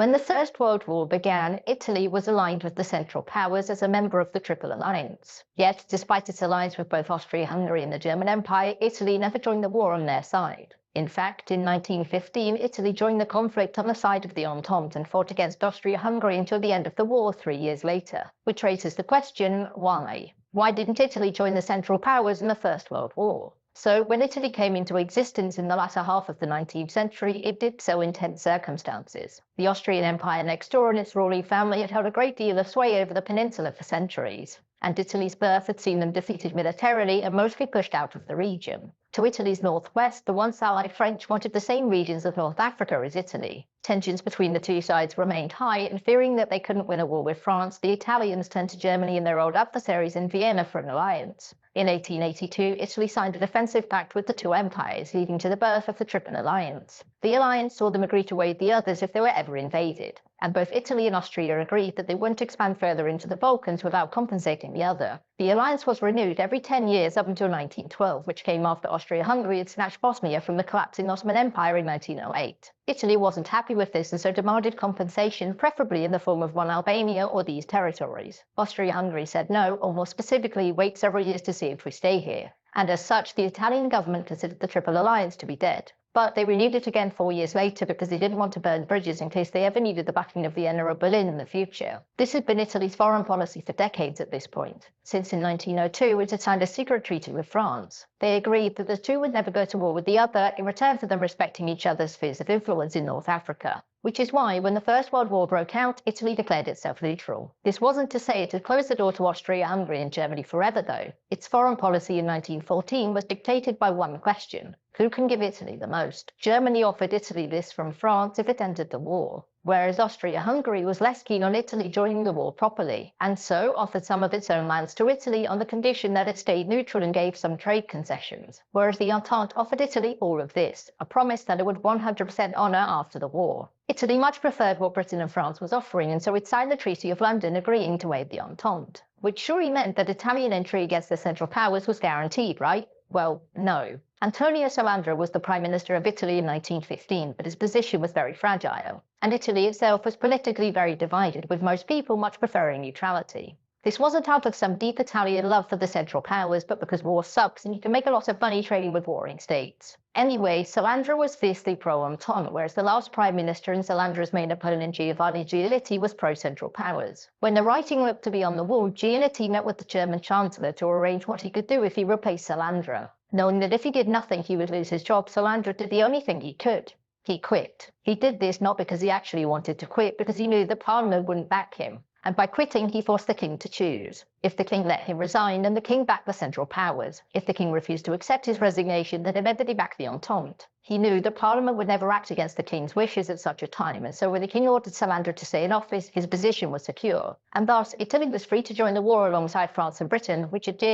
When the First World War began, Italy was aligned with the Central Powers as a member of the Triple Alliance. Yet, despite its alliance with both Austria-Hungary and the German Empire, Italy never joined the war on their side. In fact, in 1915, Italy joined the conflict on the side of the Entente and fought against Austria-Hungary until the end of the war 3 years later, which raises the question, why? Why didn't Italy join the Central Powers in the First World War? So, when Italy came into existence in the latter half of the 19th century, it did so in tense circumstances. The Austrian Empire next door and its ruling family had held a great deal of sway over the peninsula for centuries, and Italy's birth had seen them defeated militarily and mostly pushed out of the region. To Italy's northwest, the once allied French wanted the same regions of North Africa as Italy. Tensions between the two sides remained high, and fearing that they couldn't win a war with France, the Italians turned to Germany and their old adversaries in Vienna for an alliance. In 1882, Italy signed a defensive pact with the two empires, leading to the birth of the Triple Alliance. The alliance saw them agree to aid the others if they were ever invaded, and both Italy and Austria agreed that they wouldn't expand further into the Balkans without compensating the other. The alliance was renewed every 10 years up until 1912, which came after Austria-Hungary had snatched Bosnia from the collapsing Ottoman Empire in 1908. Italy wasn't happy with this and so demanded compensation, preferably in the form of one Albania or these territories. Austria-Hungary said no, or more specifically, wait several years to see if we stay here. And as such, the Italian government considered the Triple Alliance to be dead. But they renewed it again 4 years later because they didn't want to burn bridges in case they ever needed the backing of Vienna or Berlin in the future. This had been Italy's foreign policy for decades at this point, since in 1902 it had signed a secret treaty with France. They agreed that the two would never go to war with the other in return for them respecting each other's spheres of influence in North Africa. Which is why, when the First World War broke out, Italy declared itself neutral. This wasn't to say it had closed the door to Austria-Hungary and Germany forever, though. Its foreign policy in 1914 was dictated by one question: who can give Italy the most? Germany offered Italy this from France if it entered the war, whereas Austria-Hungary was less keen on Italy joining the war properly, and so offered some of its own lands to Italy on the condition that it stayed neutral and gave some trade concessions, whereas the Entente offered Italy all of this, a promise that it would 100% honour after the war. Italy much preferred what Britain and France was offering, and so it signed the Treaty of London agreeing to aid the Entente, which surely meant that Italian entry against the Central Powers was guaranteed, right? Well, no. Antonio Salandra was the Prime Minister of Italy in 1915, but his position was very fragile, and Italy itself was politically very divided, with most people much preferring neutrality. This wasn't out of some deep Italian love for the Central Powers, but because war sucks and you can make a lot of money trading with warring states. Anyway, Salandra was fiercely pro-Entente, whereas the last Prime Minister and Salandra's main opponent Giovanni Giolitti was pro-Central Powers. When the writing looked to be on the wall, Giolitti met with the German Chancellor to arrange what he could do if he replaced Salandra. Knowing that if he did nothing he would lose his job, Salandra did the only thing he could. He quit. He did this not because he actually wanted to quit, because he knew that Parliament wouldn't back him. And by quitting, he forced the king to choose. If the king let him resign, then the king backed the Central Powers. If the king refused to accept his resignation, then it meant that he backed the Entente. He knew that Parliament would never act against the king's wishes at such a time, and so when the king ordered Salandra to stay in office, his position was secure. And thus, Italy was free to join the war alongside France and Britain, which it did